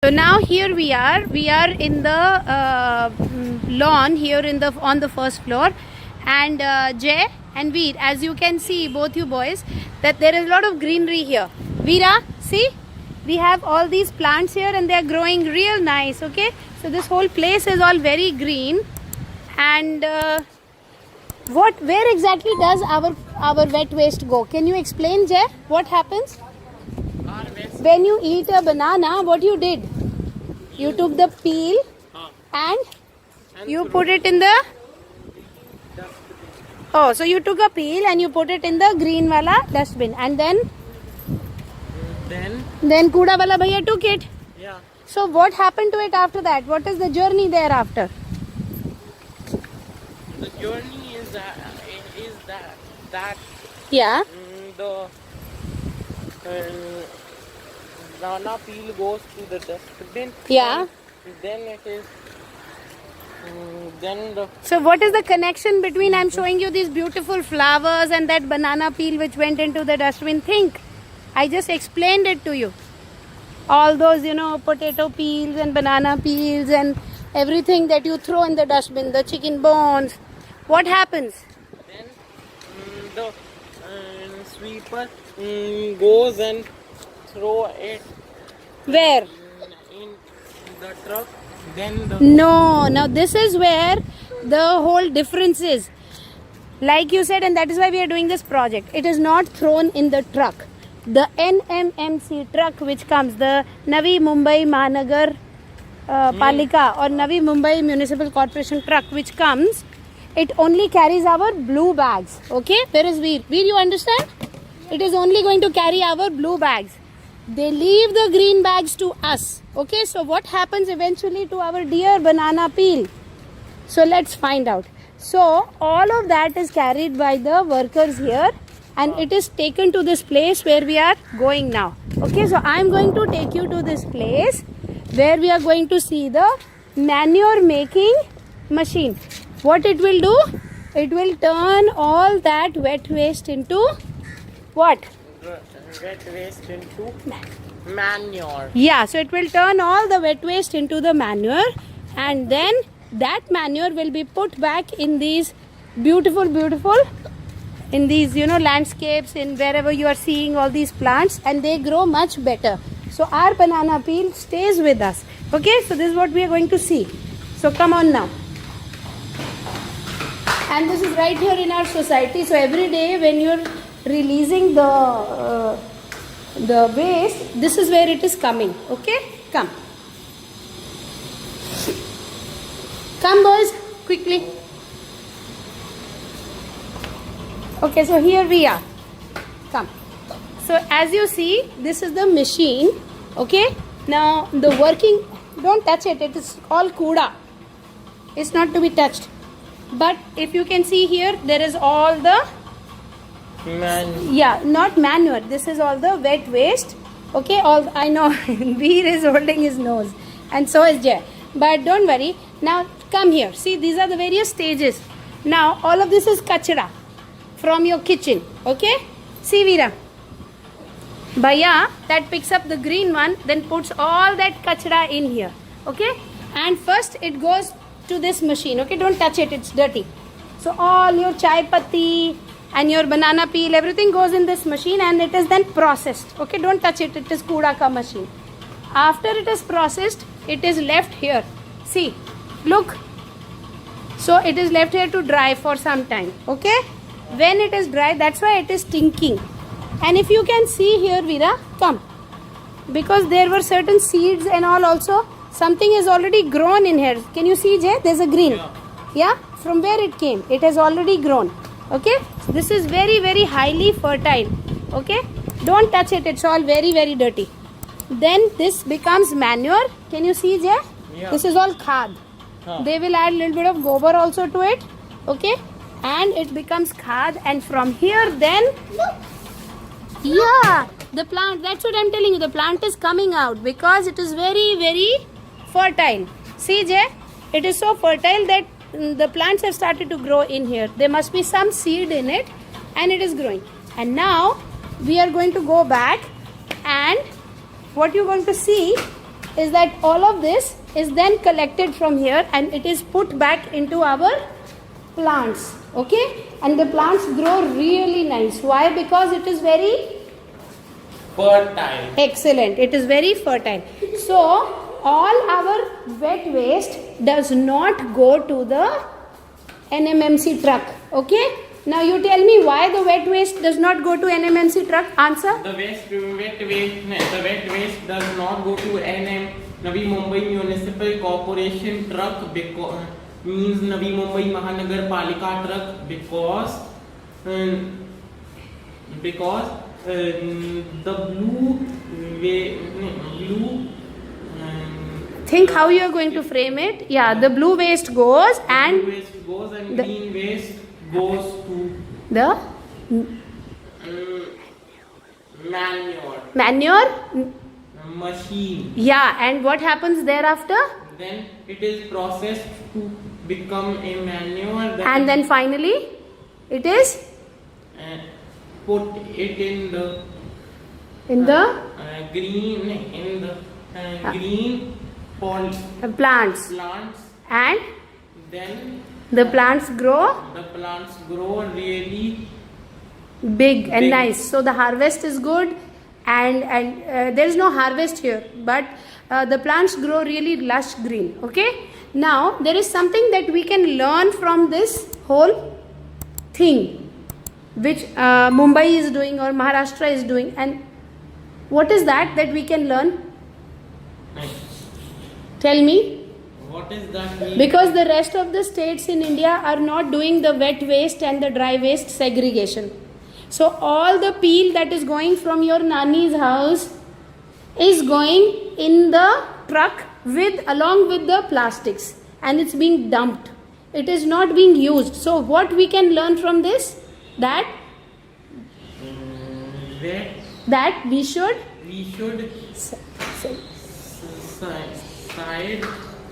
So now here we are in the lawn here on the first floor, and Jay and Veer, as you can see, both you boys, that there is a lot of greenery here. Veera, see, we have all these plants here and they are growing real nice. Okay, so this whole place is all very green. And where exactly does our wet waste go? Can you explain, Jay? What happens when you eat a banana? What you did? You took the peel and you put it in the... Oh, so you took a peel and you put it in the green wala dustbin, and then kuda wala bhaiya took it. Yeah. So what happened to it after that? What is the journey thereafter? The journey is that Yeah. The banana peel goes to the dustbin. Yeah. And then it is then the... So what is the connection between I'm showing you these beautiful flowers and that banana peel which went into the dustbin? Think. I just explained it to you. All those, potato peels and banana peels and everything that you throw in the dustbin, the chicken bones. What happens? Then the sweeper goes and throw it Where? in the truck. Then the... No, now this is where the whole difference is. Like you said, and that is why we are doing this project. It is not thrown in the truck. The NMMC truck which comes, the Navi Mumbai Mahanagar Palika or Navi Mumbai Municipal Corporation truck which comes, it only carries our blue bags. Okay? Where is Veer? Veer, you understand? It is only going to carry our blue bags. They leave the green bags to us. Okay, so what happens eventually to our dear banana peel? So let's find out. So all of that is carried by the workers here, and it is taken to this place where we are going now. Okay, so I am going to take you to this place where we are going to see the manure making machine. What it will do? It will turn all that wet waste into what? Wet waste into manure. Yeah, so it will turn all the wet waste into the manure, and then that manure will be put back in these beautiful, in these, landscapes, in wherever you are seeing all these plants, and they grow much better. So our banana peel stays with us. Okay, so this is what we are going to see. So come on now. And this is right here in our society. So every day when you're releasing the waste, this is where it is coming. Okay, come boys, quickly. Okay, so here we are. Come. So as you see, this is the machine. Okay, now the working, don't touch it, it is all kuda, it's not to be touched. But if you can see here, there is all the not manure, this is all the wet waste. Okay, all I know Veer is holding his nose, and so is Jay, but don't worry. Now come here, see, these are the various stages. Now all of this is kachra from your kitchen. Okay, see Veera, Bhaiya that picks up the green one, then puts all that kachra in here. Okay, and first it goes to this machine. Okay, don't touch it, it's dirty. So all your chai patti and your banana peel, everything goes in this machine, and it is then processed. Okay, don't touch it, it is kuda ka machine. After it is processed, it is left here. See, look. So it is left here to dry for some time. Okay, when it is dry, that's why it is stinking. And if you can see here, Veera, come, because there were certain seeds and all also, something is already grown in here. Can you see, Jay? There's a green. Yeah, from where it came, it has already grown. Okay, so this is very, very highly fertile. Okay, don't touch it, it's all very, very dirty. Then this becomes manure. Can you see, Jay? Yeah. This is all khad. They will add a little bit of gobar also to it. Okay, and it becomes khad, and from here then, yeah, the plant, that's what I'm telling you, the plant is coming out because it is very, very fertile. See, Jay, it is so fertile that the plants have started to grow in here. There must be some seed in it, and it is growing. And now we are going to go back, and what you're going to see is that all of this is then collected from here and it is put back into our plants. Okay, and the plants grow really nice. Why? Because it is very Fertile. excellent. It is very fertile. So all our wet waste does not go to the NMMC truck. Okay. Now you tell me why the wet waste does not go to NMMC truck. Answer. The wet waste does not go to Navi Mumbai Municipal Corporation truck because means Navi Mumbai Mahanagar Palika truck because the blue Think how you are going to frame it. Yeah, the blue waste goes and blue waste goes and the- green waste goes to the manure manure. machine. Yeah, and what happens thereafter? Then it is processed to become a manure. And then finally, it is Put it in the green plants, plants. and Then the plants grow the plants grow really big and Big. nice. So the harvest is good, and there is no harvest here, but the plants grow really lush green. Okay. Now there is something that we can learn from this whole thing, which Mumbai is doing or Maharashtra is doing, and what is that we can learn? Tell me. what is that mean? Because the rest of the states in India are not doing the wet waste and the dry waste segregation. So all the peel that is going from your nanny's house is going in the truck along with the plastics, and it's being dumped. It is not being used. So what we can learn from this? That we should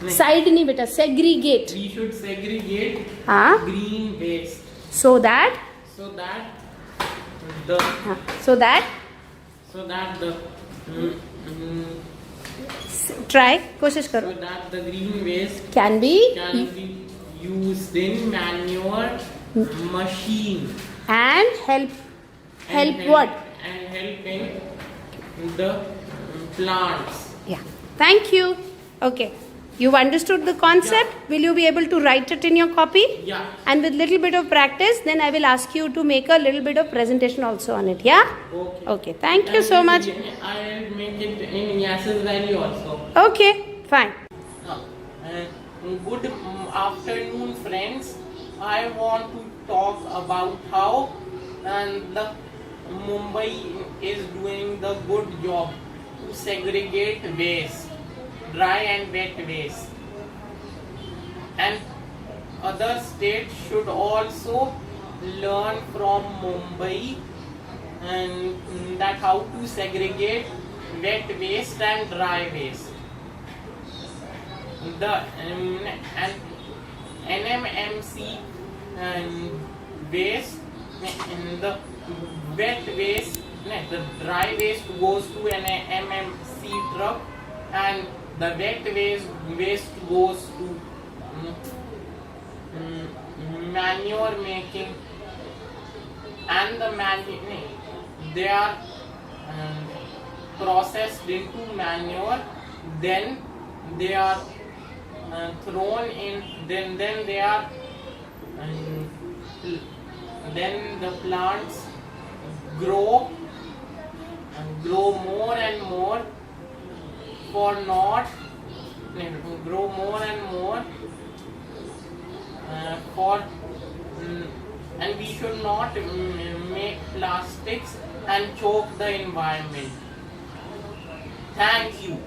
side nahi beta, segregate. We should segregate हाँ, green waste so that so that the try कोशिश करो, so that the green waste can be can be used in manure machine and help and what? and helping the plants. Yeah. Thank you. Okay. You've understood the concept. Will you be able to write it in your copy? Yeah. And with little bit of practice, then I will ask you to make a little bit of presentation also on it. Yeah? Okay. Okay. Thank you so much. I will make it in Yasses Valley also. Okay. Fine. Good afternoon, friends. I want to talk about how the Mumbai is doing the good job to segregate waste, dry and wet waste, and other states should also learn from Mumbai and that how to segregate wet waste and dry waste. The and NMMC waste in the wet waste, the dry waste goes to an MMC truck and the wet waste goes to manure making, and the they are processed into manure, then they are thrown in, then they are then the plants grow more and more for not grow more and more for and we should not make plastics and choke the environment. Thank you.